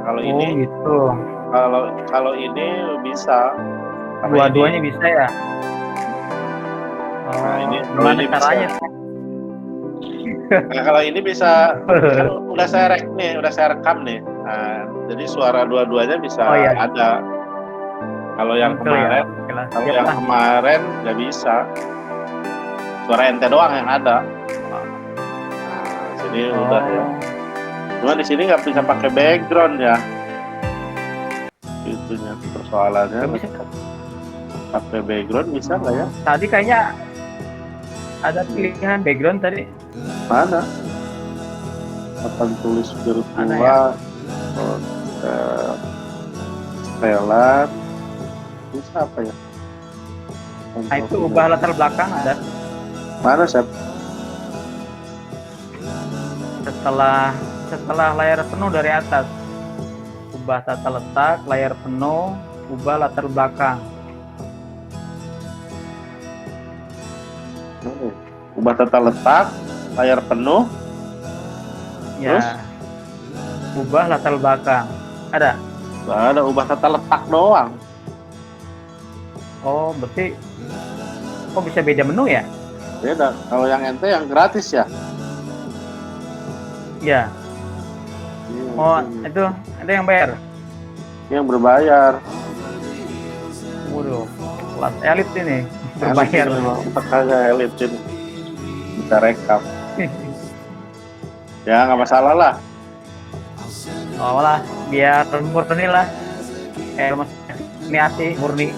Kalau Oh ini gitu. kalau ini bisa. Karena Dua-duanya ini, bisa ya? nah Oh, ini kalau gimana ini bisa. caranya? Nah, kalau ini bisa, kan udah saya rekam nih. Nah, jadi suara dua-duanya bisa Oh ya, ada. Kalau yang muncul ya. kemarin, Oke lah, siap lah. nggak bisa. Suara ente doang yang ada. Nah, sini udah ya. Oh, Cuma di sini nggak bisa pakai background ya. Itunya persoalannya. nggak bisa. Pakai background bisa nggak ya? Tadi kayaknya ada pilihan background tadi. Mana? Akan tulis Mana virtual, ya? setelan, bisa apa ya? Nah itu ubah latar belakang ada. Mana Sep? Setelah layar penuh dari atas. Ubah tata letak, layar penuh, ubah latar belakang. Ubah tata letak, layar penuh, Ya. terus? Ubah latar belakang. Ada? Nggak ada, ubah tata letak doang. Oh, berarti kok bisa beda menu ya? Beda. Kalau yang ente yang gratis ya? Ya. Oh, itu ada yang bayar. Yang berbayar. Waduh, kelas elit ini berbayar. Makanya elit ini. Bisa rekam. Ya nggak masalah lah. Oh lah, biar murni lah. Niati murni.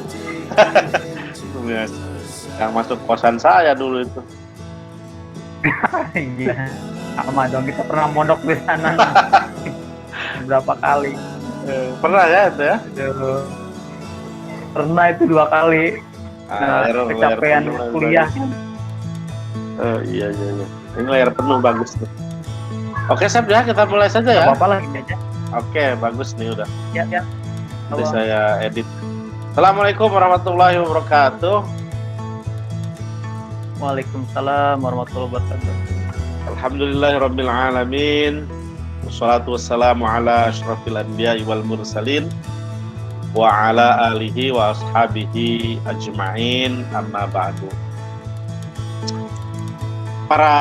Yang masuk kosan saya dulu itu. Iya. Sama dong, kita pernah mondok di sana. Berapa kali? Pernah ya itu ya? Aduh. Pernah itu 2 kali. Kecapean kuliah. Iya. Ini layar penuh bagus tuh. Oke Sep ya, kita mulai saja ya. Apa-apa lah gitu aja. Oke, bagus nih udah. Ya. Nanti saya edit. Assalamualaikum warahmatullahi wabarakatuh. Waalaikumsalam warahmatullahi wabarakatuh. Alhamdulillahirabbil alamin. Wassalatu wassalamu ala asyrafil anbiya'i wal mursalin wa ala alihi wa ashabihi ajma'in, amma ba'du. Para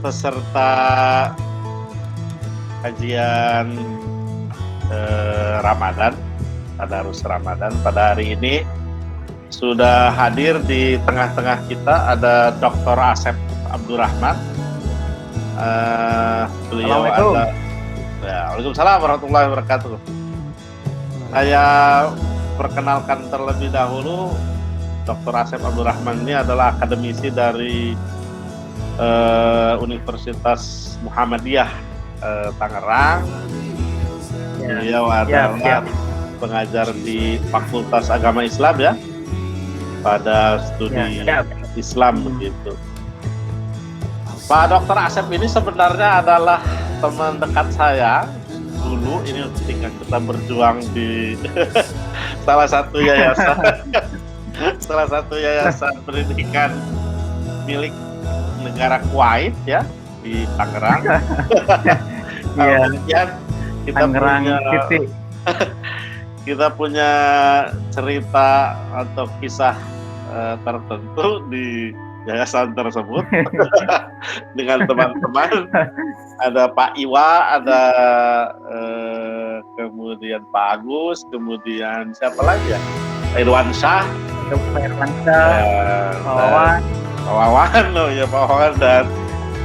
peserta kajian Ramadan, tadarus Ramadan pada hari ini sudah hadir di tengah-tengah kita ada Dr. Asep Abdurrahman. Beliau ada. Ya, Waalaikumsalam warahmatullahi wabarakatuh. Saya perkenalkan terlebih dahulu, Dr. Asep Abdurrahman ini adalah akademisi dari Universitas Muhammadiyah Tangerang. Beliau adalah pengajar di Fakultas Agama Islam ya, pada studi Islam begitu. Pak Dr. Asep ini sebenarnya adalah teman dekat saya dulu, ini ketika kita berjuang di salah satu yayasan pendidikan milik negara Kuwait ya di Tangerang. Kemudian kita punya cerita atau kisah tertentu di yayasan tersebut dengan teman-teman. Ada Pak Iwa, ada kemudian Pak Agus, kemudian siapa lagi ya? Irwan Syah, Pak Wawan dan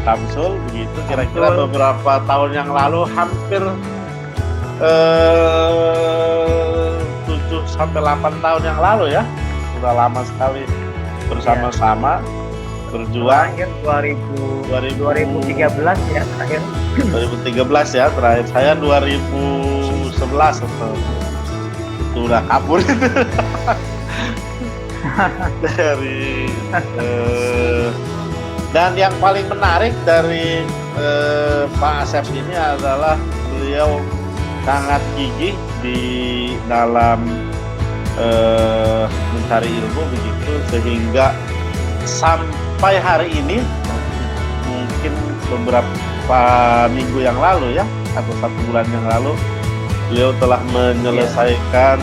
Samsul begitu. Kira-kira beberapa tahun yang lalu, hampir 7-8 tahun yang lalu ya, sudah lama sekali bersama-sama berjuang. Terakhir 2013 ya terakhir. 2013 ya terakhir, saya 2011 atau itu udah kabur dari dan yang paling menarik dari Pak Asep ini adalah beliau sangat gigih di dalam mencari ilmu begitu, sehingga sampai hari ini, mungkin beberapa minggu yang lalu ya, atau 1 bulan yang lalu beliau telah menyelesaikan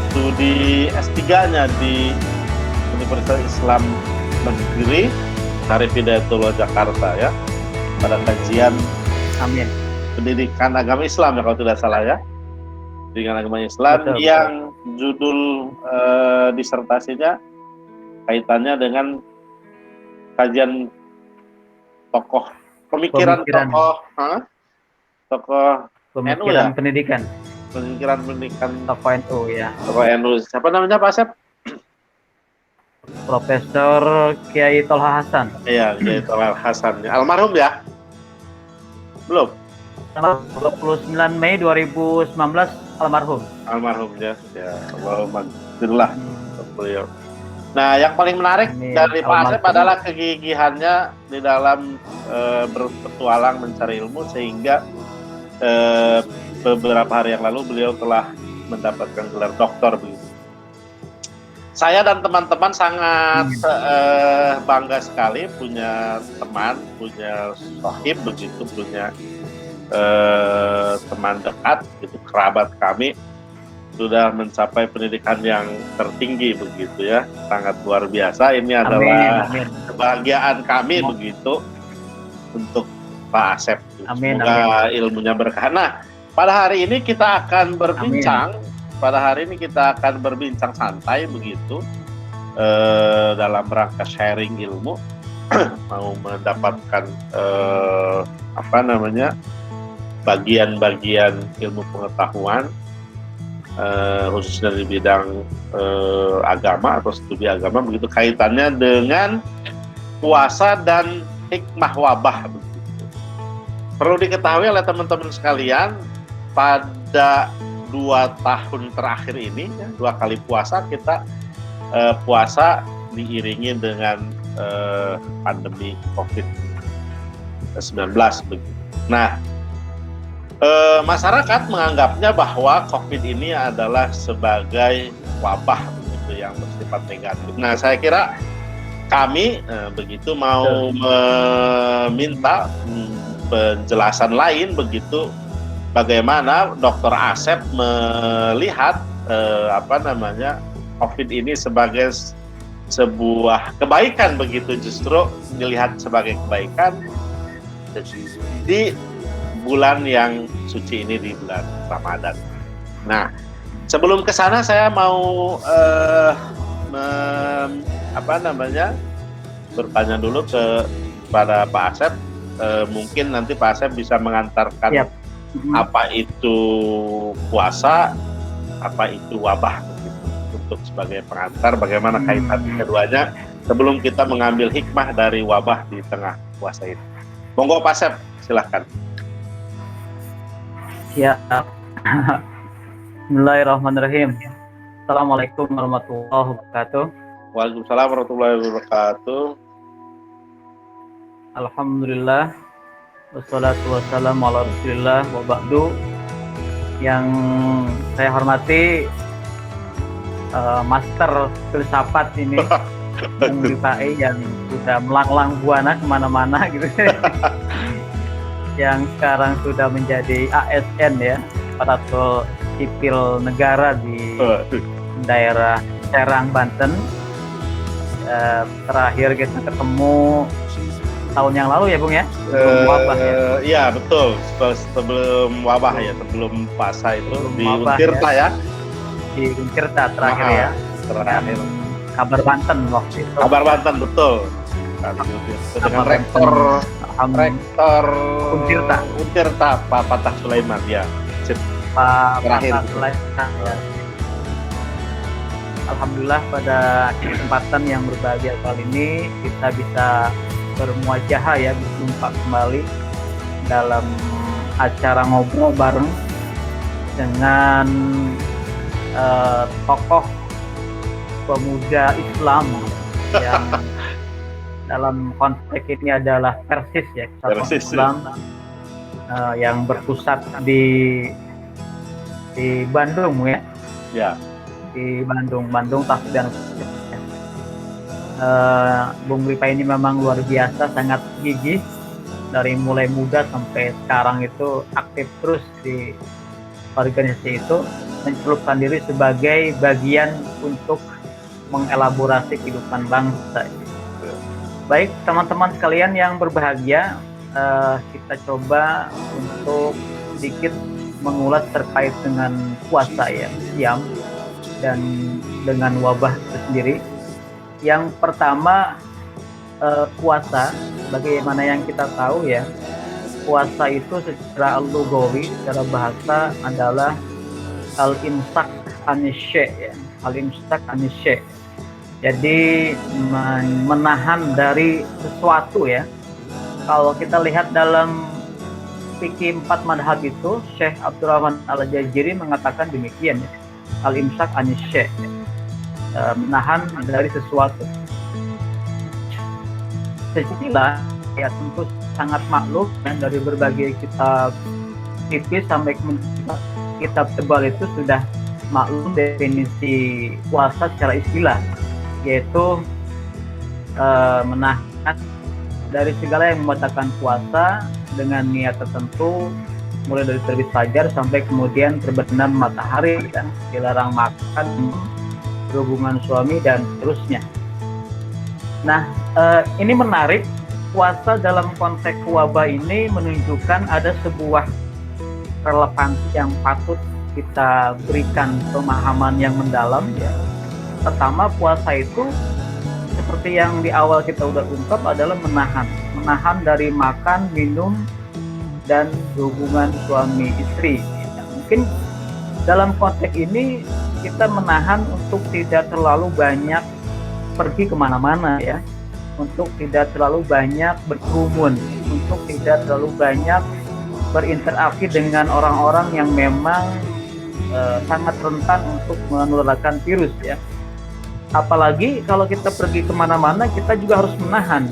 studi S3-nya di Universitas Islam Negeri Syarif Hidayatullah Jakarta ya, pada kajian Amin. pendidikan agama Islam ya kalau tidak salah ya, pendidikan agama Islam. Betul, yang judul disertasinya kaitannya dengan kajian tokoh pemikiran. Tokoh NU ya, pendidikan pendidikan tokoh NU ya, tokoh NU. Siapa namanya Pak Asep? Profesor Kiai Tolha Hasan. Iya, Kiai Tolha Hasan. Almarhum ya? Belum? Tanggal 29 Mei 2019 almarhum. Almarhum ya. Ya, Alhamdulillah untuk beliau. Nah, yang paling menarik dari Pak Asep adalah kegigihannya di dalam berpetualang mencari ilmu, sehingga beberapa hari yang lalu beliau telah mendapatkan gelar doktor begitu. Saya dan teman-teman sangat bangga sekali punya teman, punya sohib begitu, punya teman dekat, gitu, kerabat kami sudah mencapai pendidikan yang tertinggi begitu ya, sangat luar biasa. Ini adalah kebahagiaan kami begitu untuk Pak Asep. Semoga ilmunya berkah. Nah, pada hari ini kita akan berbincang. Pada hari ini kita akan berbincang santai begitu dalam rangka sharing ilmu, mau mendapatkan bagian-bagian ilmu pengetahuan khususnya di bidang agama atau studi agama begitu, kaitannya dengan puasa dan hikmah wabah begitu. Perlu diketahui oleh teman-teman sekalian, pada 2 tahun terakhir ini, 2 kali puasa kita puasa diiringi dengan pandemi COVID-19 begitu. Nah, masyarakat menganggapnya bahwa COVID ini adalah sebagai wabah begitu yang bersifat negatif. Nah, saya kira kami begitu mau meminta penjelasan lain begitu, bagaimana Dr. Asep melihat COVID ini sebagai sebuah kebaikan begitu, justru dilihat sebagai kebaikan di bulan yang suci ini, di bulan Ramadan. Nah, sebelum ke sana saya mau bertanya dulu kepada Pak Asep. Mungkin nanti Pak Asep bisa mengantarkan apa itu puasa, apa itu wabah begitu, untuk sebagai pengantar bagaimana kaitan keduanya sebelum kita mengambil hikmah dari wabah di tengah puasa ini. Monggo Pak Asep, silahkan. Ya. Bismillahirrahmanirrahim. Assalamualaikum warahmatullahi wabarakatuh. Waalaikumsalam warahmatullahi wabarakatuh. Alhamdulillah, wassalatu wassalamu ala rasulillah wa ba'du. Yang saya hormati Master filsafat ini Bung Rifai yang sudah melanglang buana kemana-mana gitu. Yang sekarang sudah menjadi ASN ya, aparatur sipil negara di daerah Serang, Banten. Terakhir kita ketemu tahun yang lalu ya Bung ya, sebelum wabah ya. Iya betul, sebelum wabah ya, sebelum puasa itu sebelum di Untirta ya. Di Untirta terakhir ya. Terakhir. Kabar Banten waktu itu. Kabar Banten betul. Dengan rektor Untirta Pak Fatah Sulaiman ya. Pak Fatah Sulaiman ya. Alhamdulillah pada kesempatan yang berbahagia kali ini kita bisa bermuajahah ya, berjumpa kembali dalam acara ngobrol bareng dengan tokoh pemuda Islam yang dalam konteks ini adalah Persis ya, Kesatuan Islam yang berpusat di Bandung ya. Ya. Di Bandung Tasik dan Bung Ripa ini memang luar biasa, sangat gigih dari mulai muda sampai sekarang itu aktif terus di organisasi itu, mencelupkan diri sebagai bagian untuk mengelaborasi kehidupan bangsa. Baik teman-teman sekalian yang berbahagia, kita coba untuk sedikit mengulas terkait dengan puasa ya, siam, dan dengan wabah itu sendiri. Yang pertama, puasa, bagaimana yang kita tahu ya, puasa itu secara lugawi, secara bahasa adalah al-imsak anisy ya, al-imsak anisy. Jadi menahan dari sesuatu ya. Kalau kita lihat dalam fikih 4 madhab itu, Syekh Abdurrahman Al-Jaziri mengatakan demikian ya, al-imsak anisy, menahan dari sesuatu. Sejelas ya tentu sangat maklum dan dari berbagai kitab tipis sampai kitab tebal itu sudah maklum definisi puasa secara istilah, yaitu menahan dari segala yang membatalkan puasa dengan niat tertentu, mulai dari terbit fajar sampai kemudian terbenam matahari, dan dilarang makan, berhubungan suami dan seterusnya. Nah, ini menarik, puasa dalam konteks wabah ini menunjukkan ada sebuah relevansi yang patut kita berikan pemahaman yang mendalam ya. Pertama, puasa itu seperti yang di awal kita udah ungkap adalah menahan dari makan, minum, dan hubungan suami istri. Ya, mungkin dalam konteks ini kita menahan untuk tidak terlalu banyak pergi kemana-mana ya, untuk tidak terlalu banyak berkerumun, untuk tidak terlalu banyak berinteraksi dengan orang-orang yang memang sangat rentan untuk menularkan virus ya. Apalagi kalau kita pergi kemana-mana, kita juga harus menahan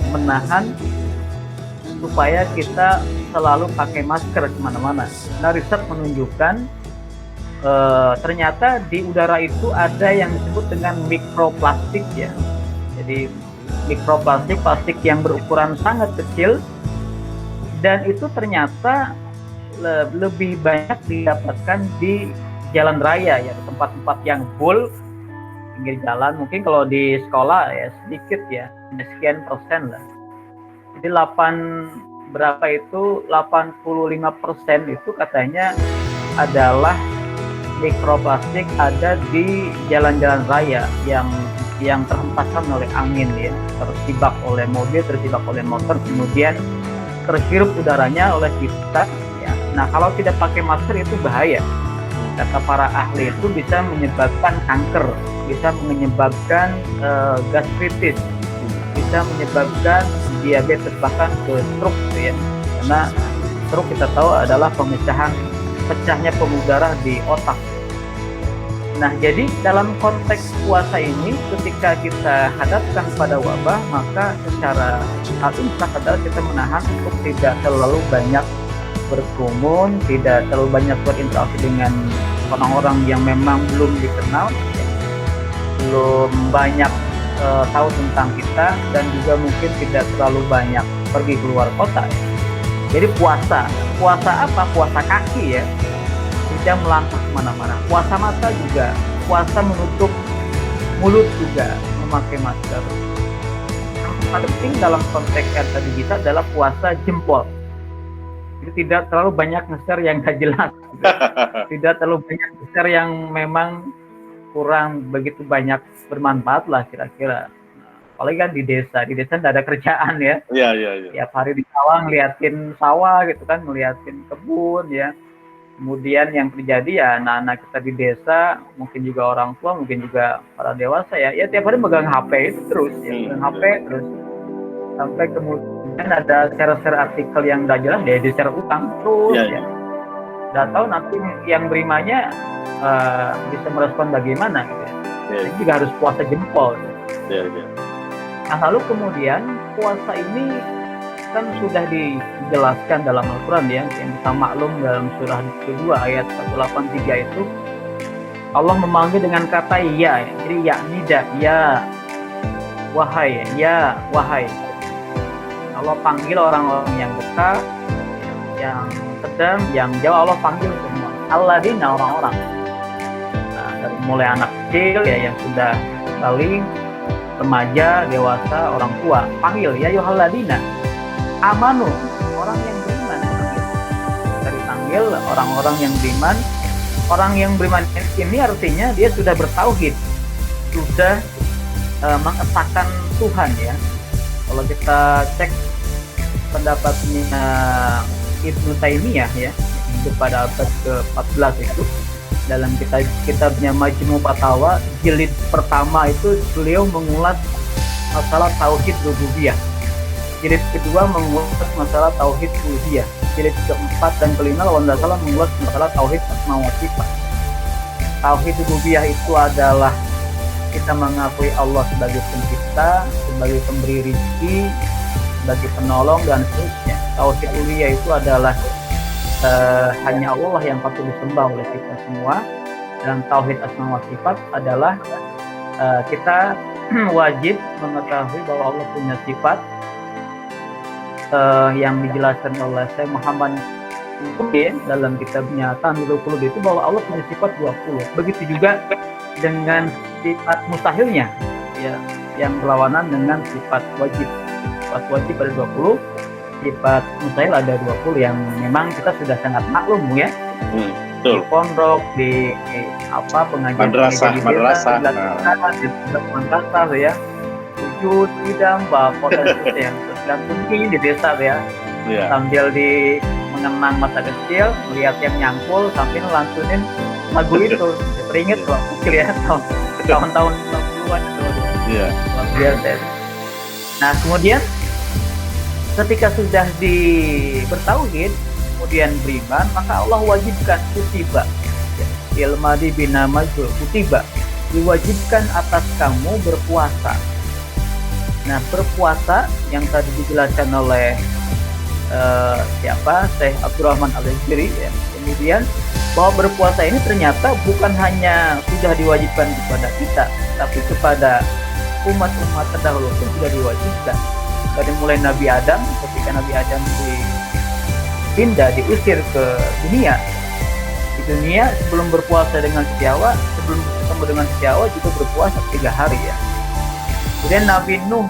supaya kita selalu pakai masker kemana-mana. Nah, riset menunjukkan ternyata di udara itu ada yang disebut dengan mikroplastik ya. Jadi mikroplastik, plastik yang berukuran sangat kecil, dan itu ternyata lebih banyak didapatkan di jalan raya ya, di tempat-tempat yang full, pinggir jalan. Mungkin kalau di sekolah ya sedikit ya, sekian persen lah. Jadi 85% itu katanya adalah mikroplastik ada di jalan-jalan raya yang terhempaskan oleh angin ya, terjebak oleh mobil, terjebak oleh motor, kemudian terhirup udaranya oleh kita ya. Nah, kalau tidak pakai masker itu bahaya. Kata para ahli itu bisa menyebabkan kanker, bisa menyebabkan gastritis, bisa menyebabkan diabetes, bahkan ke stroke ya. Karena stroke kita tahu adalah pecahnya pembuluh darah di otak. Nah, jadi dalam konteks puasa ini, ketika kita hadapkan pada wabah, maka secara al-imsak adalah kita menahan untuk tidak terlalu banyak berkerumun, tidak terlalu banyak berinteraksi dengan orang-orang yang memang belum dikenal, belum banyak tahu tentang kita, dan juga mungkin tidak terlalu banyak pergi keluar kota ya. Jadi puasa apa? Puasa kaki ya, tidak melangkah kemana-mana. Puasa mata juga, puasa menutup mulut juga, memakai masker. Yang paling penting dalam konteks tadi kita adalah puasa jempol. Jadi tidak terlalu banyak ngeser yang gak jelas, tidak terlalu banyak ngeser yang memang kurang begitu banyak bermanfaat lah kira-kira. Apalagi kan di desa tidak ada kerjaan ya. Iya. Tiap hari di sawah ngeliatin sawah gitu kan, ngeliatin kebun ya. Kemudian yang terjadi ya anak-anak kita di desa, mungkin juga orang tua, mungkin juga para dewasa ya tiap hari megang HP itu terus ya, megang HP terus. Sampai kemudian ada share-share artikel yang gak jelas ya, di-share utang terus ya. Udah tahu nanti yang berimanya bisa merespon bagaimana gitu ya. Jadi juga harus puasa jempol. Nah, lalu kemudian puasa ini kan sudah dijelaskan dalam Al-Quran ya, yang kita maklum dalam surah kedua ayat 183 itu Allah memanggil dengan kata ya, jadi ya nida, ya wahai, ya wahai. Allah panggil orang-orang yang dekat, yang sedang, yang jauh, Allah panggil semua. Alladzina, orang-orang. Nah, dari mulai anak kecil ya yang sudah balik, remaja, dewasa, orang tua, panggil ya yuhalladzina amanu, orang yang beriman. Dari panggil orang-orang yang beriman. Orang yang beriman ini artinya dia sudah bertauhid, sudah mengesahkan Tuhan ya. Kalau kita cek pendapatnya Ibnu Taimiyah ya, itu pada abad ke-14 itu, dalam kitabnya Majmu' Fatawa jilid pertama itu beliau mengulas masalah tauhid rububiyah. Jilid kedua mengulas masalah tauhid uluhiyah. Jilid keempat dan kelima kalau tidak salah mengulas masalah tauhid asma wa sifat. Tauhid rububiyah itu adalah kita mengakui Allah sebagai pencipta, sebagai pemberi rezeki, sebagai penolong dan seterusnya. Tauhid uluhiyah itu adalah hanya Allah yang patut disembah oleh kita semua. Dan tauhid asma wa sifat adalah kita wajib mengetahui bahwa Allah punya sifat yang dijelaskan oleh Syekh Muhammad dalam kitabnya Tanwirul Qulub itu, bahwa Allah punya sifat 20. Begitu juga dengan sifat mustahilnya ya, yang berlawanan dengan sifat wajib. Sifat wajib ada 20, sifat mustahil ada 20 yang memang kita sudah sangat maklum ya. Di pondok, di pengajian madrasah ya, sujud idam kota yang sedang tinggi di desa ya, sambil mengenang masa kecil, melihat yang nyangkul sambil lantunin lagu itu. Teringat loh kecil ya, tahun-tahun 90-an itu. Luar biasa. Nah kemudian ketika sudah bertauhid, kemudian beriman, maka Allah wajibkan kutiba ilmadi binamazul kutiba, diwajibkan atas kamu berpuasa. Nah berpuasa yang tadi dijelaskan oleh Syekh Abdurrahman Al-Hijri ya, kemudian bahwa berpuasa ini ternyata bukan hanya sudah diwajibkan kepada kita, tapi kepada umat-umat terdahulu pun sudah diwajibkan. Dari mulai Nabi Adam, ketika Nabi Adam diusir ke dunia. Di dunia sebelum berpuasa dengan sejawat, sebelum ketemu dengan sejawat juga berpuasa 3 hari ya. Kemudian Nabi Nuh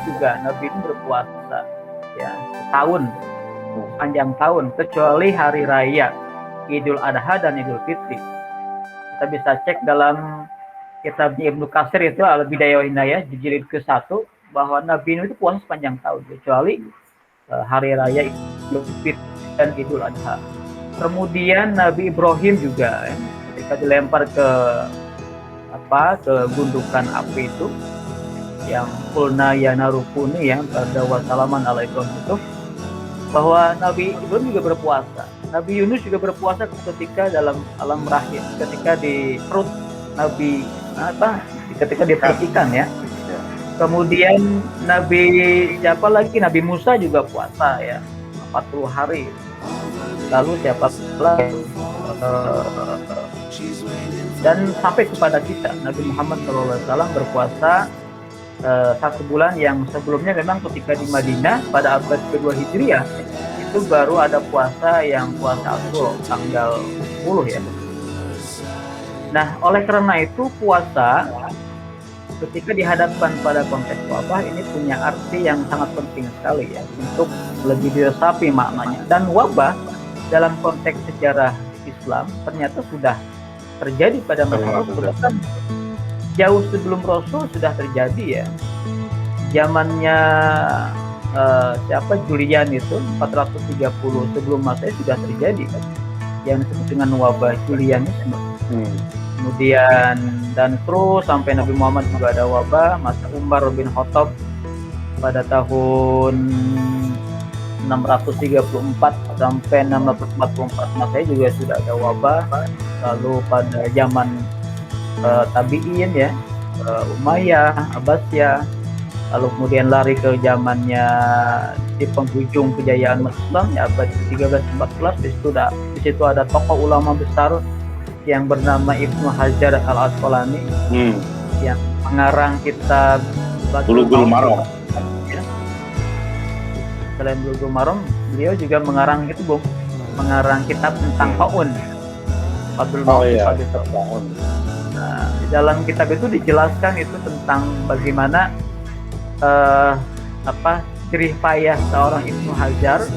berpuasa ya setahun, panjang tahun, kecuali hari raya Idul Adha dan Idul Fitri. Kita bisa cek dalam kitabnya Ibnu Katsir itu Al-Bidayah wa Nihayah jilid ke-1 bahwa Nabi Nuh itu puasa sepanjang tahun kecuali hari raya Idul Fitri dan Idul Adha. Kemudian Nabi Ibrahim juga ya, ketika dilempar ke gundukan api itu yang kulna ya narukuni ya pada wasalaman ala Ibrahim itu, bahwa Nabi Ibrahim juga berpuasa. Nabi Yunus juga berpuasa ketika dalam alam rahim, ketika di perut Nabi ketika diperhatikan ya. Kemudian Nabi Musa juga puasa ya 40 hari. Lalu siapa lagi dan sampai kepada kita Nabi Muhammad SAW berpuasa 1 bulan, yang sebelumnya memang ketika di Madinah pada abad kedua Hijriah itu baru ada puasa Asyura tanggal 10 ya. Nah oleh karena itu puasa ketika dihadapkan pada konteks wabah ini punya arti yang sangat penting sekali ya untuk lebih diresapi maknanya. Dan wabah dalam konteks sejarah Islam ternyata sudah terjadi pada masa Rasul. Jauh sebelum Rasul sudah terjadi ya. Zamannya Julian itu 430 sebelum Masehi sudah terjadi kan, yang disebut dengan wabah Julianisme. Kemudian dan terus sampai Nabi Muhammad juga ada wabah. Masa Umar bin Khattab pada tahun 634 sampai 644 Masehi juga sudah ada wabah. Lalu pada zaman Tabi'in ya, Umayyah, Abbasiyah, lalu kemudian lari ke zamannya di penghujung kejayaan Islam ya abad 13-14. Di situ ada tokoh ulama besar yang bernama Ibnu Hajar Al-Asqalani yang mengarang kitab Bulughul Maram. selain Bulughul Maram, beliau juga mengarang itu, Bung, mengarang kitab tentang taun. Fadlul Maut, Fadlul Taun. Nah, di dalam kitab itu dijelaskan itu tentang bagaimana jerih payah seorang Ibnu Hajar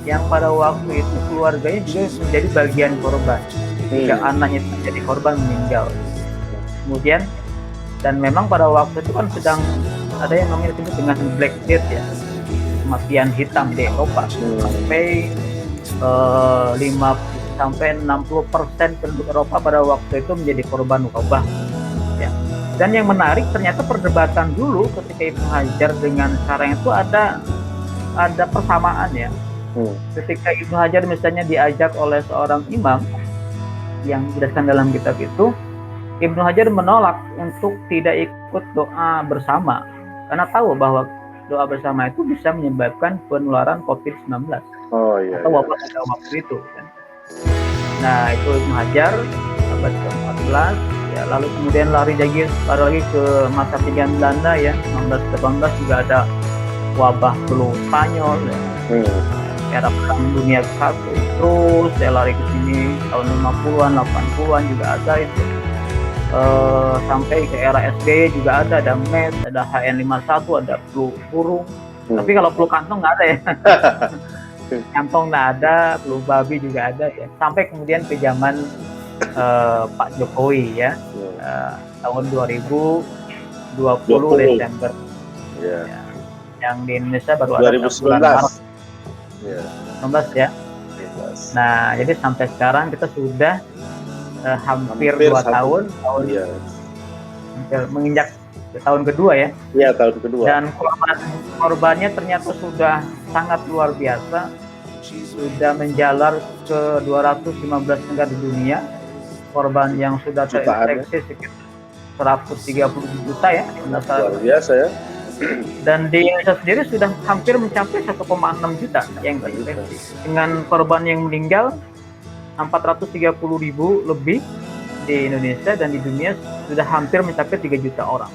yang pada waktu itu keluarganya juga menjadi bagian korban. Ketika anaknya itu menjadi korban meninggal. Kemudian dan memang pada waktu itu kan sedang ada yang namanya disebut dengan Black Death ya, kematian hitam di Eropa. Sampai 60% penduduk Eropa pada waktu itu menjadi korban wabah. Ya. Dan yang menarik ternyata perdebatan dulu ketika Ibnu Hajar dengan sekarang itu ada persamaan ya. Ketika Ibnu Hajar misalnya diajak oleh seorang imam yang dijelaskan dalam kitab itu, Ibnu Hajar menolak untuk tidak ikut doa bersama karena tahu bahwa doa bersama itu bisa menyebabkan penularan COVID-19 atau wabah pada waktu itu kan. Nah itu Ibnu Hajar abad ke-14 ya, lalu kemudian lari lagi ke masa penjajahan Belanda ya, 1918 juga ada wabah flu Spanyol ya. Era perang dunia ke-1 terus dia lari ke sini tahun 50-an 80-an juga ada itu. Sampai ke era SBY juga ada MERS, ada H1N51, ada flu burung. Tapi kalau flu kantong nggak ada ya. Kantong nggak ada, flu babi juga ada ya. Sampai kemudian ke zaman Pak Jokowi ya, tahun 2020 Desember. Ya. Yang di Indonesia baru 2019. Ada bulan Maret. 19 ya. Nah, jadi sampai sekarang kita sudah hampir 2 tahun, hampir menginjak tahun kedua ya. Iya, tahun kedua. Dan korbannya ternyata sudah sangat luar biasa, sudah menjalar ke 215 negara di dunia. Korban yang sudah terinfeksi sekitar 130 juta ya. Luar biasa ya. Dan di Indonesia sendiri sudah hampir mencapai 1,6 juta yang terinfeksi. Dengan korban yang meninggal 430.000 lebih di Indonesia, dan di dunia sudah hampir mencapai 3 juta orang.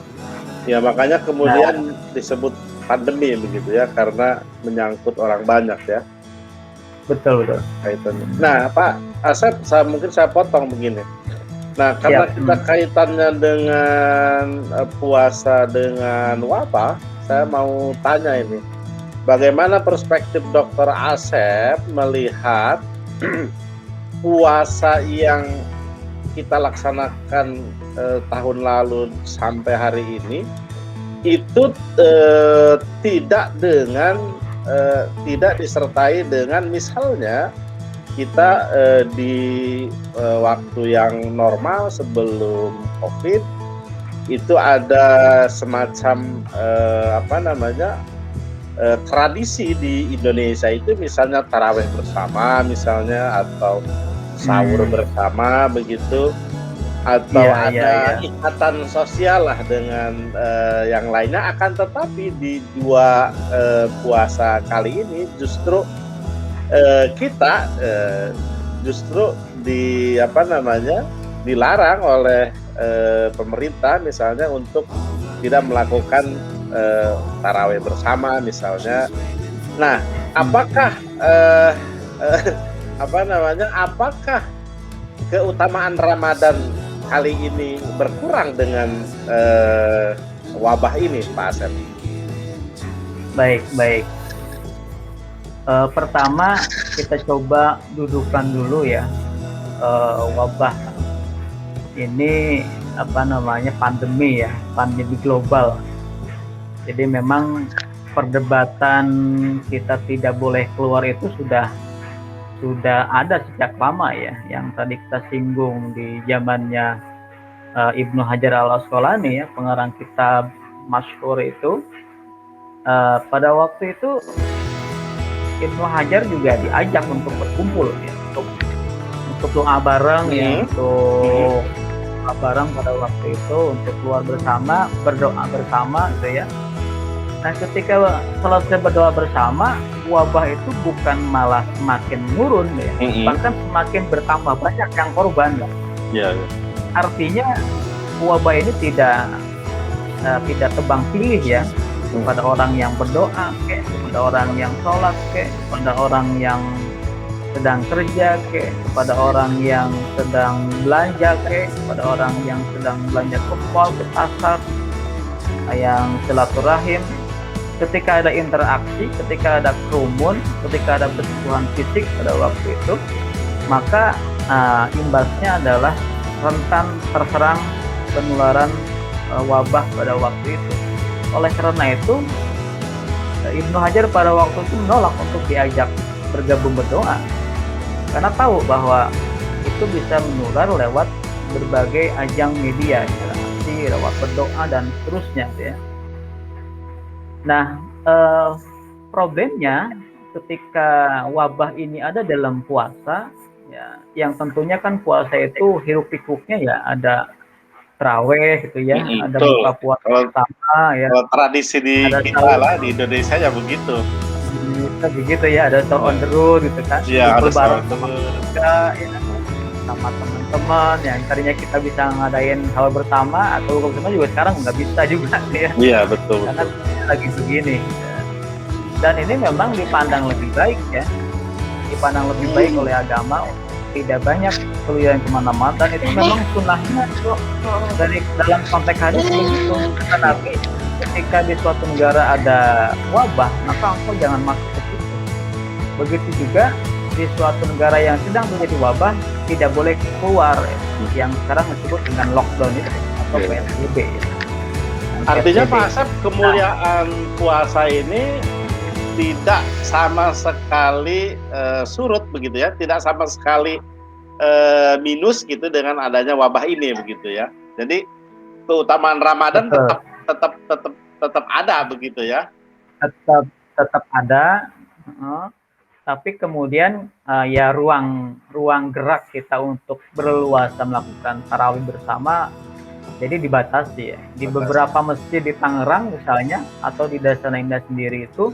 Ya makanya kemudian disebut pandemi begitu ya, karena menyangkut orang banyak ya. Betul. Kaitannya. Nah Pak Asep, mungkin saya potong begini. Nah karena kita kaitannya dengan puasa dengan wabah, saya mau tanya ini, bagaimana perspektif Dr. Asep melihat puasa yang kita laksanakan tahun lalu sampai hari ini itu tidak disertai dengan misalnya kita di waktu yang normal sebelum COVID itu ada semacam tradisi di Indonesia itu, misalnya tarawih bersama misalnya, atau sahur bersama begitu, atau ada ikatan sosial lah dengan yang lainnya. Akan tetapi di dua puasa kali ini justru kita justru dilarang oleh pemerintah misalnya untuk tidak melakukan tarawih bersama misalnya. Nah, apakah apakah keutamaan Ramadan kali ini berkurang dengan wabah ini, Pak Asep? Baik. Pertama kita coba dudukan dulu ya, wabah ini pandemi ya, pandemi global. Jadi memang perdebatan kita tidak boleh keluar itu sudah ada sejak lama ya, yang tadi kita singgung di zamannya Ibnu Hajar al-Asqalani ya, pengarang kitab masyhur itu. Pada waktu itu Ibnu Hajar juga diajak untuk berkumpul ya, untuk doa bareng ya, untuk doa bareng pada waktu itu, untuk keluar bersama, berdoa bersama gitu ya. Nah ketika selesai berdoa bersama, wabah itu bukan malah semakin menurun ya, bahkan semakin bertambah banyak yang korban ya. Artinya wabah ini tidak tebang pilih ya, pada orang yang berdoa kayak kepada orang yang sholat kek, kepada orang yang sedang kerja kek, kepada orang yang sedang belanja kek, kepada orang yang sedang belanja ke mall, ke pasar, yang silaturahim. Ketika ada interaksi, ketika ada kerumun, ketika ada bersentuhan fisik pada waktu itu, maka imbasnya adalah rentan terserang penularan wabah pada waktu itu. Oleh karena itu, Ibnu Hajar pada waktu itu menolak untuk diajak bergabung berdoa, karena tahu bahwa itu bisa menular lewat berbagai ajang media, interaksi, lewat berdoa dan seterusnya, ya. Nah, problemnya ketika wabah ini ada dalam puasa, ya, yang tentunya kan puasa itu hiruk pikuknya ya ada taraweh gitu ya, ada buka puasa pertama ya. Kalau tradisi di kita lah di Indonesia ya begitu. Begitu ya, ada sahur on the road gitu kan. Iya, ada bareng sahur juga ya, sama teman-teman yang tadinya kita bisa ngadain hal bersama atau bersama juga sekarang nggak bisa juga ya. Iya, betul. Karena lagi begini. Dan ini memang dipandang lebih baik ya, dipandang lebih baik oleh agama, tidak banyak keluyuran kemana-mana, dan itu memang sunnahnya dari dalam konteks hadis begitu. Karena Nabi ketika di suatu negara ada wabah, maka engkau jangan masuk ke situ. Begitu juga di suatu negara yang sedang terjadi wabah, tidak boleh keluar, yang sekarang disebut dengan lockdown itu atau PSBB. Artinya Pak Asep, kemuliaan puasa ini tidak sama sekali surut begitu ya, tidak sama sekali minus gitu dengan adanya wabah ini begitu ya. Jadi keutamaan Ramadan tetap ada begitu ya. Tetap ada, tapi kemudian ya ruang gerak kita untuk berleluasa melakukan tarawih bersama jadi dibatasi ya. Di beberapa masjid di Tangerang misalnya atau di Dasar Indah sendiri itu,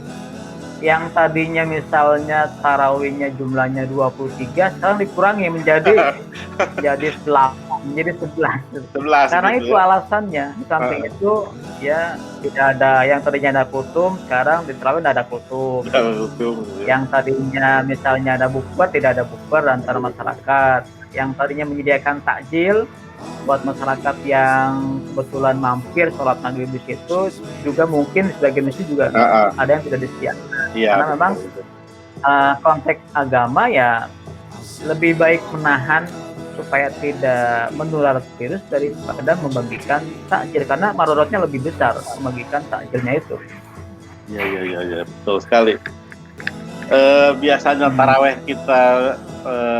yang tadinya misalnya tarawihnya jumlahnya 23, sekarang dikurangi menjadi 8, menjadi 11. Karena gitu itu alasannya. Di samping itu ya tidak ada, yang tadinya ada kutum, sekarang di tarawih tidak ada kutum. Yang tadinya misalnya ada bukber, tidak ada bukber antara masyarakat. Yang tadinya menyediakan takjil buat masyarakat yang kebetulan mampir sholat maghrib di situ, juga mungkin sebagian masjid juga ada yang tidak disediakan. Karena memang konteks agama ya lebih baik menahan supaya tidak menular virus daripada membagikan takjil, karena madorotnya lebih besar membagikan takjilnya itu. Iya, betul sekali. Biasanya taraweh kita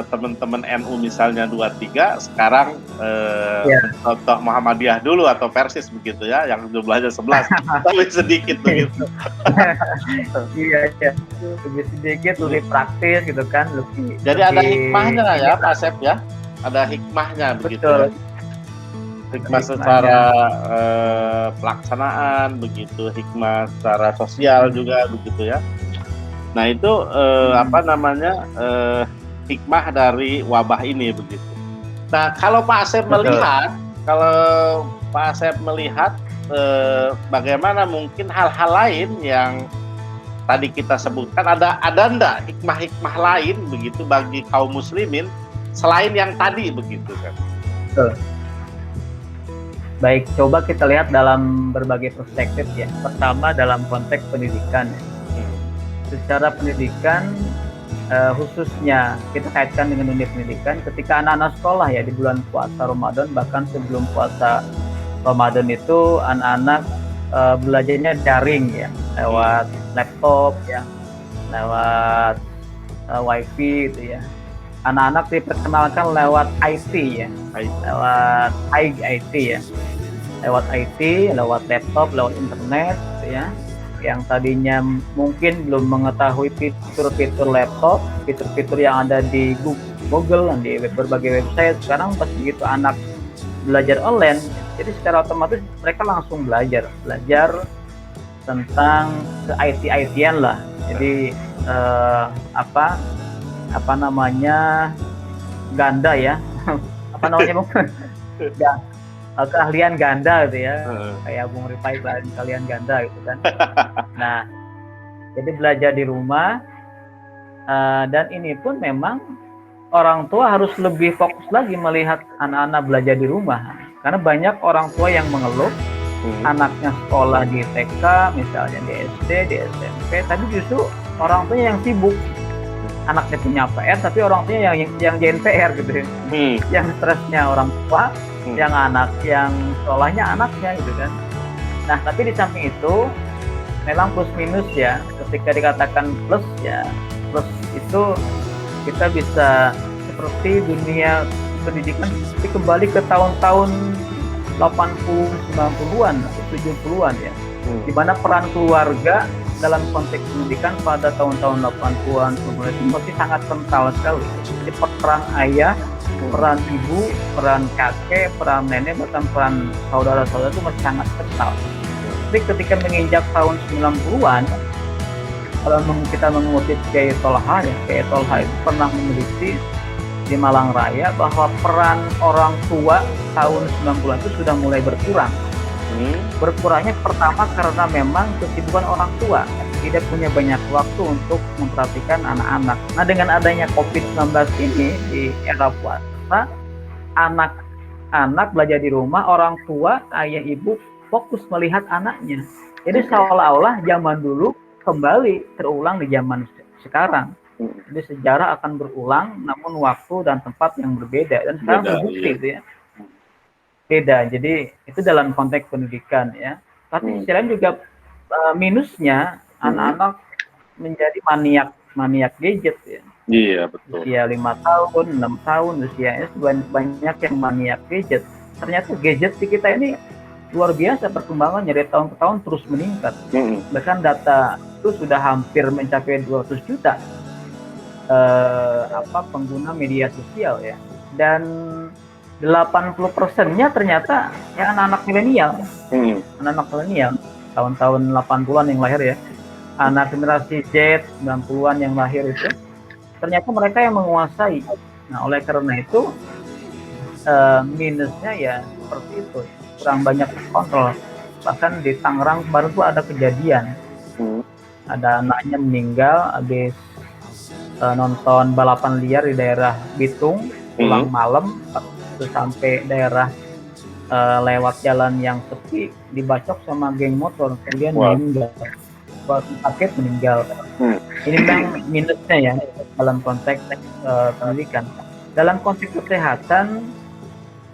teman-teman NU misalnya 23, sekarang contoh Muhammadiyah dulu atau Persis begitu ya, yang jumlahnya 11, lebih sedikit begitu. Iya, lebih sedikit, lebih praktis gitu kan, lebih. Jadi ada hikmahnya ya Pak Asep ya, ada hikmahnya begitu. Betul. Hikmah secara pelaksanaan begitu, hikmah secara sosial juga begitu ya. Nah itu hikmah dari wabah ini begitu. Nah kalau Pak Asep melihat, bagaimana mungkin hal-hal lain yang tadi kita sebutkan, ada enggak hikmah-hikmah lain begitu bagi kaum muslimin selain yang tadi begitu kan? Betul. Baik, coba kita lihat dalam berbagai perspektif ya. Pertama dalam konteks pendidikan. Secara pendidikan, khususnya kita kaitkan dengan dunia pendidikan, ketika anak-anak sekolah ya di bulan puasa Ramadan, bahkan sebelum puasa Ramadan itu anak-anak belajarnya daring ya, lewat laptop ya, lewat wifi gitu ya. Anak-anak diperkenalkan lewat IT ya, lewat IT ya, lewat IT, lewat laptop, lewat internet gitu ya. Yang tadinya mungkin belum mengetahui fitur-fitur laptop, fitur-fitur yang ada di Google, di berbagai website, sekarang pas begitu anak belajar online, jadi secara otomatis mereka langsung belajar tentang ke IT-ITan lah. Jadi apa namanya ganda ya, apa namanya keahlian ganda gitu ya, kayak Bung Rifai kalian ganda gitu kan. Nah Jadi belajar di rumah, dan ini pun memang orang tua harus lebih fokus lagi melihat anak-anak belajar di rumah. Karena banyak orang tua yang mengeluh anaknya sekolah di TK, misalnya di SD, di SMP, tapi justru orang tuanya yang sibuk. Anaknya punya PR, tapi orang tuanya yang jadi PR gitu ya. Yang stresnya orang tua, yang sekolahnya anaknya gitu kan. Nah, tapi di samping itu memang plus minus ya. Ketika dikatakan plus ya, plus itu kita bisa seperti dunia pendidikan seperti kembali ke tahun-tahun 80, 90-an atau 70-an ya. Di mana peran keluarga dalam konteks pendidikan pada tahun-tahun 80-an itu masih sangat kental sekali. Jadi peran ayah, peran ibu, peran kakek, peran nenek, bahkan peran saudara-saudara itu masih sangat kental. Tapi ketika menginjak tahun 90-an, kalau kita mengutip Kiai Tolha ya, Kiai Tolha itu pernah meneliti di Malang Raya bahwa peran orang tua tahun 90-an itu sudah mulai berkurang. Berkurangnya pertama karena memang kesibukan orang tua, tidak punya banyak waktu untuk memperhatikan anak-anak. Nah, dengan adanya COVID-19 ini di era puasa, anak-anak belajar di rumah, orang tua, ayah ibu fokus melihat anaknya. Jadi seolah-olah zaman dulu kembali terulang di zaman sekarang. Jadi sejarah akan berulang, namun waktu dan tempat yang berbeda. Dan sekarang terbukti itu ya. Beda. Jadi itu dalam konteks pendidikan ya. Tapi sisi lain juga minusnya anak-anak menjadi maniak gadget ya. Iya, betul. Usia 5 tahun, 6 tahun usianya banyak yang maniak gadget. Ternyata gadget di kita ini luar biasa perkembangannya, dari tahun ke tahun terus meningkat. Bahkan data itu sudah hampir mencapai 200 juta pengguna media sosial ya. Dan 80%-nya ternyata ya anak-anak milenial. Anak-anak milenial tahun-tahun 80-an yang lahir ya. Anak generasi Z 90-an yang lahir itu ternyata mereka yang menguasai. Nah, oleh karena itu minusnya ya seperti itu, kurang banyak kontrol. Bahkan di Tangerang kemarin tuh ada kejadian, ada anaknya meninggal habis nonton balapan liar di daerah Bitung, pulang malam sampai daerah lewat jalan yang sepi, dibacok sama geng motor, kemudian meninggal. Sakit meninggal. Ini memang minusnya ya dalam konteks pendidikan. Dalam konteks kesehatan,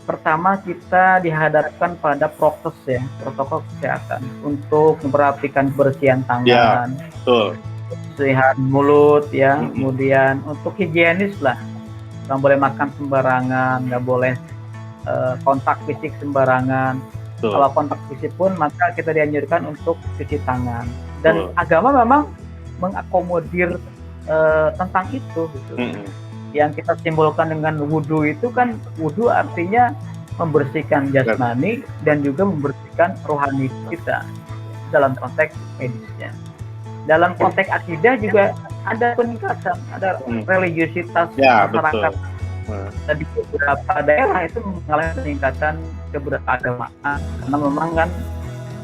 pertama kita dihadapkan pada prokes ya, protokol kesehatan untuk memperhatikan kebersihan tangan, kebersihan mulut ya, kemudian untuk higienis lah, nggak boleh makan sembarangan, nggak boleh kontak fisik sembarangan. Kalau kontak fisik pun maka kita dianjurkan untuk cuci tangan. Dan agama memang mengakomodir tentang itu gitu. Yang kita simbolkan dengan wudhu itu kan, wudhu artinya membersihkan jasmani dan juga membersihkan rohani kita dalam konteks medisnya. Dalam konteks akidah juga ada peningkatan, ada religiusitas masyarakat. Di beberapa daerah itu mengalami peningkatan keberagamaan karena memang kan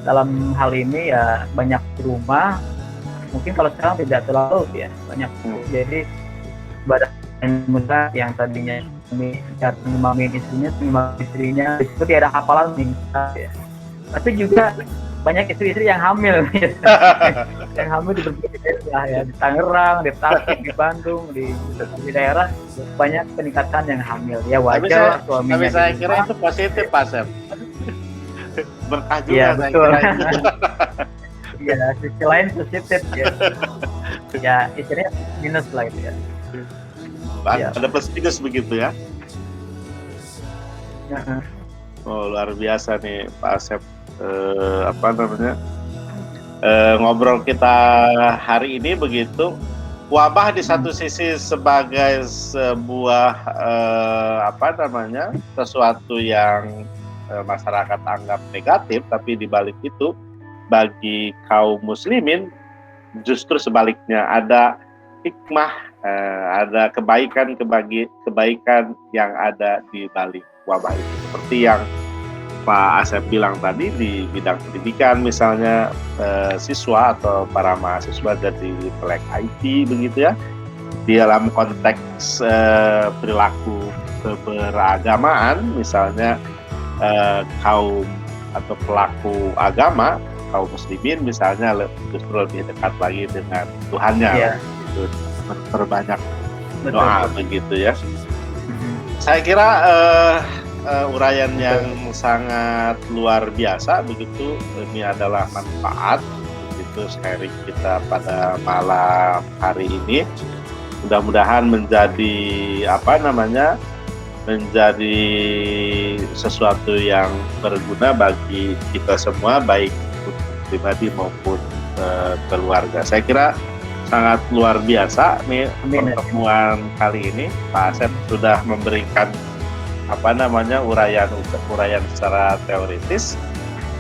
dalam hal ini ya banyak rumah, mungkin kalau sekarang tidak terlalu ya banyak, jadi ibadah yang tadinya imamin istrinya itu tidak ada hafalan meningkat ya. Tapi juga banyak istri-istri yang hamil ya. Yang hamil di berbagai daerah ya, di Tangerang, di Tasik, di Bandung, di daerah banyak peningkatan yang hamil ya, wajar suaminya. Tapi saya kira itu positif Pak Sep. Berkah juga ya, saya betul. kira. Ya, sisi lain positif ya. Ya, istilahnya minus lah itu ya. Ada plus minus begitu ya. Oh, luar biasa nih Pak Asep. Ngobrol kita hari ini begitu. Wabah di satu sisi sebagai sebuah sesuatu yang masyarakat anggap negatif, tapi di balik itu bagi kaum muslimin justru sebaliknya, ada hikmah, ada kebaikan yang ada di balik wabah itu. Seperti yang Pak Asep bilang tadi di bidang pendidikan misalnya siswa atau para mahasiswa jadi melek IT begitu ya, di dalam konteks perilaku keberagamaan misalnya kaum atau pelaku agama kaum muslimin misalnya justru lebih dekat lagi dengan Tuhannya, gitu, memperbanyak doa begitu ya. Saya kira uraian yang sangat luar biasa begitu, ini adalah manfaat begitu sharing kita pada malam hari ini. Mudah-mudahan menjadi menjadi sesuatu yang berguna bagi kita semua, baik pribadi maupun keluarga. Saya kira sangat luar biasa nih pertemuan kali ini. Pak Asep sudah memberikan uraian secara teoritis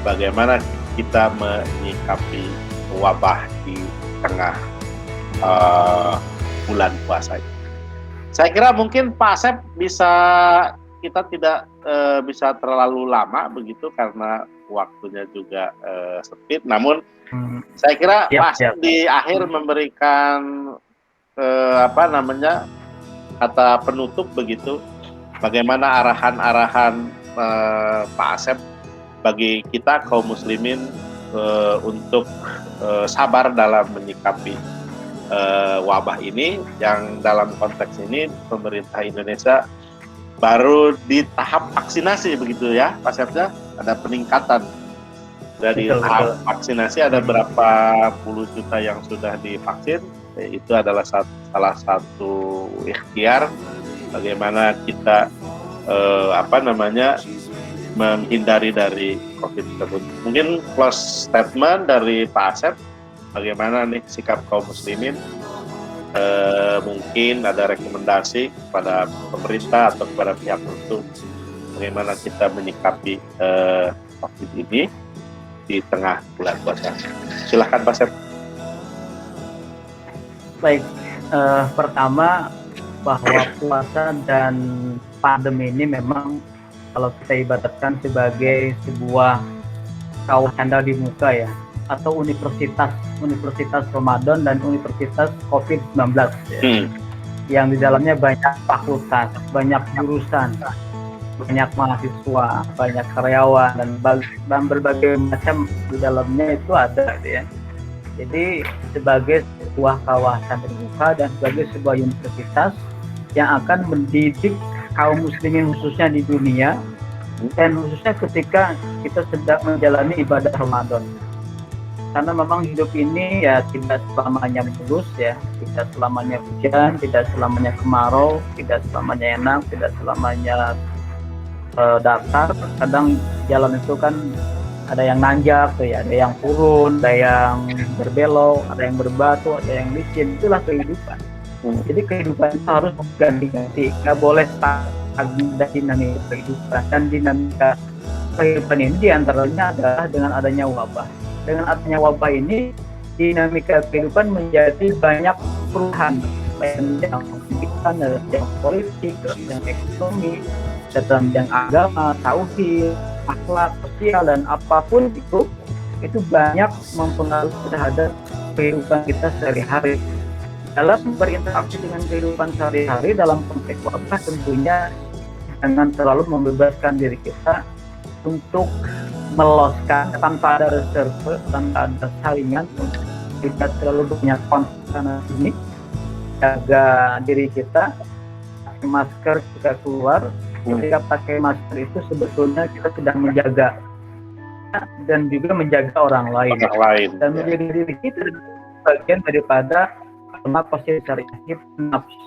bagaimana kita menyikapi wabah di tengah bulan puasa ini. Saya kira mungkin Pak Asep kita tidak bisa terlalu lama begitu karena waktunya juga sempit. Namun saya kira Pak Asep di akhir memberikan kata penutup begitu. Bagaimana arahan-arahan Pak Asep bagi kita kaum muslimin untuk sabar dalam menyikapi wabah ini, yang dalam konteks ini pemerintah Indonesia baru di tahap vaksinasi begitu ya Pak Asepnya, ada peningkatan dari tahap vaksinasi, ada berapa puluh juta yang sudah divaksin. Itu adalah salah satu ikhtiar bagaimana kita menghindari dari COVID tersebut. Mungkin close statement dari Pak Asep, bagaimana nih sikap kaum muslimin? Mungkin ada rekomendasi kepada pemerintah atau kepada pihak tertentu bagaimana kita menyikapi COVID ini di tengah bulan puasa. Silahkan Pak Asep. Baik, pertama bahwa puasa dan pandemi ini memang kalau kita ibaratkan sebagai sebuah kawah candal di muka ya, atau universitas Ramadan dan universitas COVID-19 ya. Yang di dalamnya banyak fakultas, banyak jurusan, banyak mahasiswa, banyak karyawan dan berbagai macam di dalamnya itu ada ya. Jadi sebagai sebuah kawasan terbuka dan sebagai sebuah universitas yang akan mendidik kaum muslimin khususnya di dunia, dan khususnya ketika kita sedang menjalani ibadah Ramadan. Karena memang hidup ini ya tidak selamanya mulus ya, tidak selamanya hujan, tidak selamanya kemarau, tidak selamanya enak, tidak selamanya datar. Kadang jalan itu kan ada yang nanjak tuh ya, ada yang turun, ada yang berbelok, ada yang berbatu, ada yang licin. Itulah kehidupan. Jadi kehidupan itu harus ganti-ganti, nggak boleh stagnasi dinamika kehidupan. Dan dinamika kehidupan ini diantaranya adalah dengan adanya wabah. Dengan adanya wabah ini, dinamika kehidupan menjadi banyak perubahan, yang pendidikan, yang politik, yang ekonomi, dalam bidang agama, tauhid, akhlak, sosial, dan apapun itu banyak mempengaruhi terhadap kehidupan kita sehari-hari. Dalam berinteraksi dengan kehidupan sehari-hari dalam konteks wabah, tentunya jangan terlalu membebaskan diri kita untuk meloskan tanpa ada reserve, tanpa ada saringan, tidak terlalu banyak kontak sana sini. Jaga diri kita, pakai masker jika keluar. Ketika pakai masker itu sebetulnya kita sedang menjaga dan juga menjaga orang lain. Dan menjaga diri kita bagian daripada positif syariah, nafs,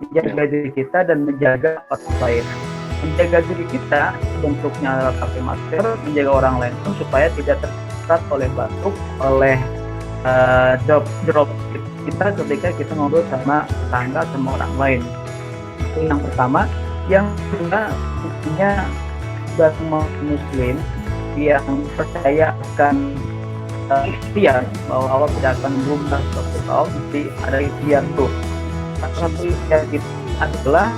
menjaga diri kita dan menjaga orang lain. Menjaga diri kita bentuknya adalah pakai masker, menjaga orang lain pun supaya tidak terserat oleh batuk, oleh drop kita ketika kita ngobrol sama tetangga, sama orang lain. Itu yang pertama. Yang kedua, tentunya bagi muslim yang percaya akan ikhtiar bahwa Allah tidak akan berubah suatu kaum, mesti ada ikhtiar tuh. Salah satu ikhtiar kita adalah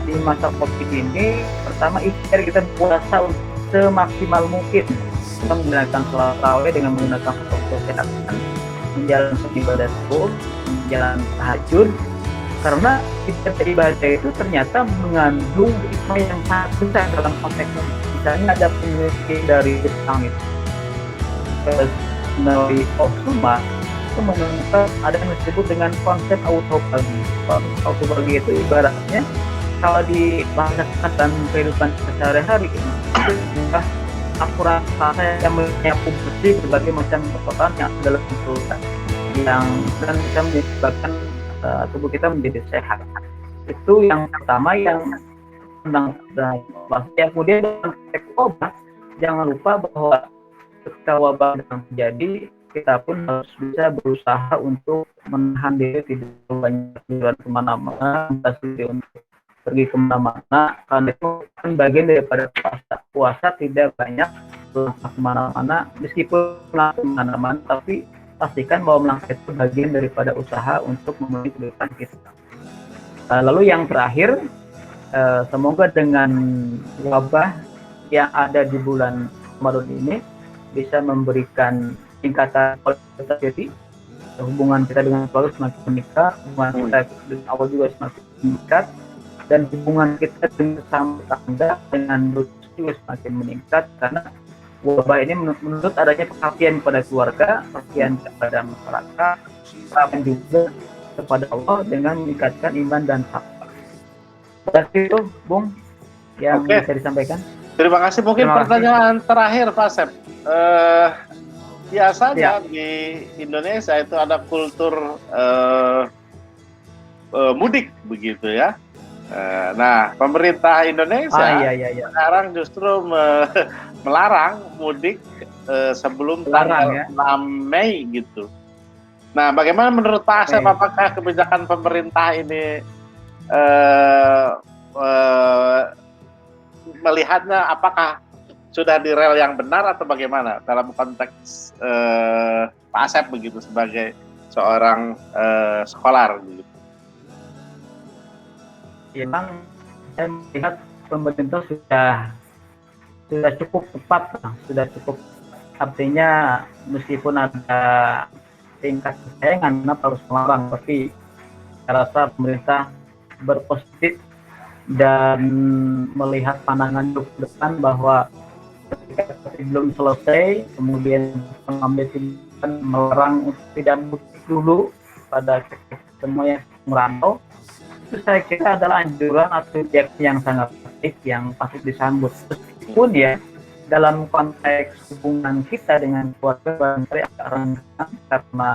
di masa COVID ini, pertama ikhtiar kita puasa semaksimal mungkin kita menggunakan sholat tarawih dengan menggunakan protokol kesehatan, menjalankan ibadah subuh, menjalankan tahajud, karena ibadah itu ternyata mengandung hikmah yang sangat besar dalam konteks ini. Misalnya ada peneliti dari Jepang itu, melalui Osuma, itu menemukan ada yang disebut dengan konsep autobagi. Konsep autobagi itu ibaratnya kalau dibahasakan dalam kehidupan sehari-hari itu adalah akurat rasa yang menyapu bersih berbagai macam kotoran yang ada dalam tubuh yang dan bisa menyebabkan tubuh kita menjadi sehat. Itu yang pertama yang tentang yang kemudian dalam konteks obat, jangan lupa bahwa ketika wabah sedang terjadi, kita pun harus bisa berusaha untuk menahan diri tidak banyak jalan kemana-mana, untuk pergi kemana-mana, karena itu kan bagian daripada puasa. Puasa tidak banyak melangkah kemana-mana, meskipun melangkah kemana-mana, tapi pastikan bahwa melangkah itu bagian daripada usaha untuk memenuhi kebutuhan kita. Lalu yang terakhir, semoga dengan wabah yang ada di bulan Ramadan ini bisa memberikan tingkatan kualitas jadi hubungan kita dengan keluarga semakin meningkat, hubungan kita dengan Allah juga semakin meningkat, dan hubungan kita dengan sesama tetangga dengan dosa juga semakin meningkat, karena wabah ini menurut adanya perhatian kepada keluarga, perhatian kepada masyarakat, dan juga kepada Allah dengan meningkatkan iman dan takwa. Berarti itu, Bung, yang bisa disampaikan. Terima kasih. Mungkin pertanyaan terakhir, Pak Sep. Biasanya di Indonesia itu ada kultur mudik begitu ya. Nah, pemerintah Indonesia sekarang justru melarang mudik sebelum tanggal 6 Mei gitu. Nah, bagaimana menurut Pak Asep, apakah kebijakan pemerintah ini melihatnya apakah sudah di rel yang benar atau bagaimana dalam konteks Pak Asep begitu sebagai seorang sekolar begitu? Ya, memang saya melihat pemerintah sudah cukup tepat, sudah cukup, artinya meskipun ada tingkat kesayangan harus melarang, tapi saya rasa pemerintah berpositif dan melihat pandangan ke depan bahwa ketika belum selesai, kemudian mengambil tindakan melarang untuk tidak mudik dulu pada semua yang merantau, itu saya kira adalah anjuran atau reaksi yang sangat baik yang pasti disambut. Meskipun ya dalam konteks hubungan kita dengan keluarga barangkali agak renggang karena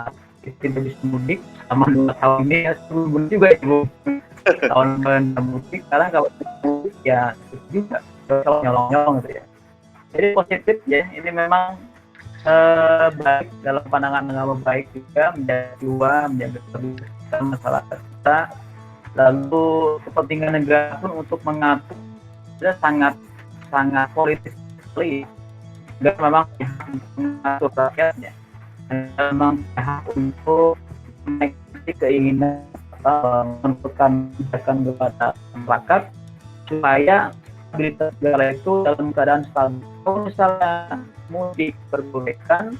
tidak bisa mudik selama 2 tahun ini ya, sebelum juga ibu tahun mudik, sekarang kalau mudik ya juga kalau nyolong-nyolong gitu ya. Jadi positif ya, ini memang baik dalam pandangan agama, baik juga menjaga jiwa, menjaga kebersihan masyarakat kita. Lalu kepentingan negara pun untuk mengatur sangat politis sekali. Dan memang mengatur rakyatnya. Memang hak untuk mengikuti keinginan menentukan kebijakan kepada masyarakat supaya stabilitas negara itu dalam keadaan stabil. Kalau misalnya mudik diperbolehkan,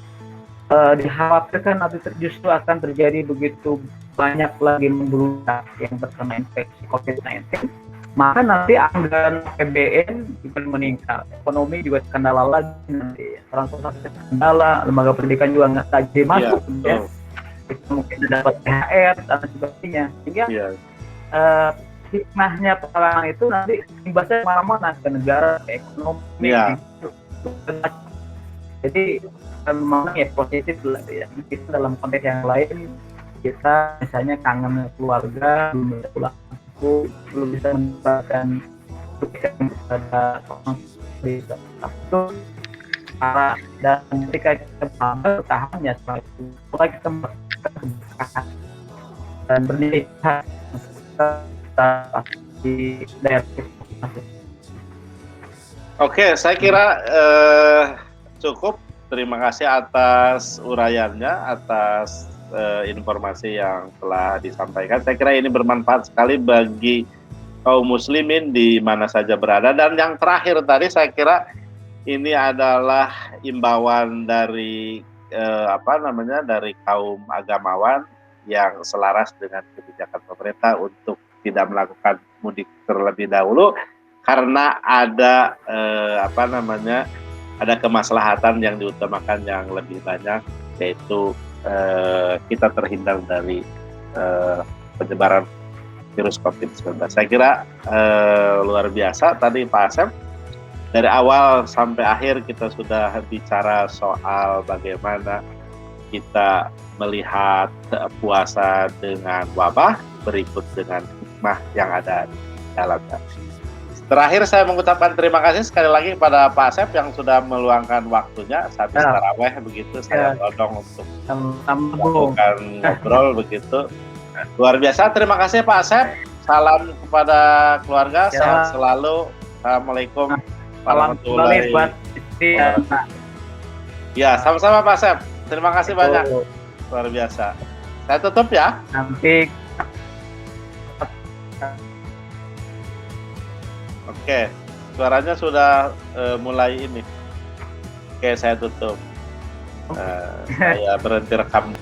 dikhawatirkan nanti justru akan terjadi begitu banyak lagi membeludak yang terkena infeksi COVID-19, maka nanti anggaran APBN juga meningkat, ekonomi juga kendala lagi, nanti transportasi kendala, lembaga pendidikan juga nggak lagi masuk, ya. Kita mungkin dapat THR dan sebagainya, sehingga hikmahnya pelarangan itu nanti imbasnya kemana-mana ke negara, ke ekonomi, jadi memang ya positif lah ya. Kita dalam konteks yang lain, kita misalnya kangen keluarga, belum bisa pulang aku, belum bisa mendapatkan kepada orang bisa itu cara, dan ketika kita bertahan ya setelah kita bertahan dan berdiri kita di daerah. Oke, saya kira cukup. Terima kasih atas uraiannya, atas informasi yang telah disampaikan. Saya kira ini bermanfaat sekali bagi kaum muslimin di mana saja berada. Dan yang terakhir tadi saya kira ini adalah imbauan dari dari kaum agamawan yang selaras dengan kebijakan pemerintah untuk tidak melakukan mudik terlebih dahulu karena ada ada kemaslahatan yang diutamakan yang lebih banyak, yaitu kita terhindar dari penyebaran virus COVID-19. Saya kira luar biasa tadi Pak Asep. Dari awal sampai akhir kita sudah bicara soal bagaimana kita melihat puasa dengan wabah, berikut dengan hikmah yang ada di dalamnya. Terakhir saya mengucapkan terima kasih sekali lagi kepada Pak Asep yang sudah meluangkan waktunya habis taraweh begitu. Saya todong untuk melakukan ngobrol begitu. Luar biasa, terima kasih Pak Asep. Salam kepada keluarga, sehat selalu. Assalamualaikum warahmatullahi wabarakatuh. Ya, sama-sama Pak Asep. Terima kasih banyak. Luar biasa. Saya tutup ya. Nanti. Oke, suaranya sudah mulai ini. Oke, saya tutup. Saya berhenti rekam.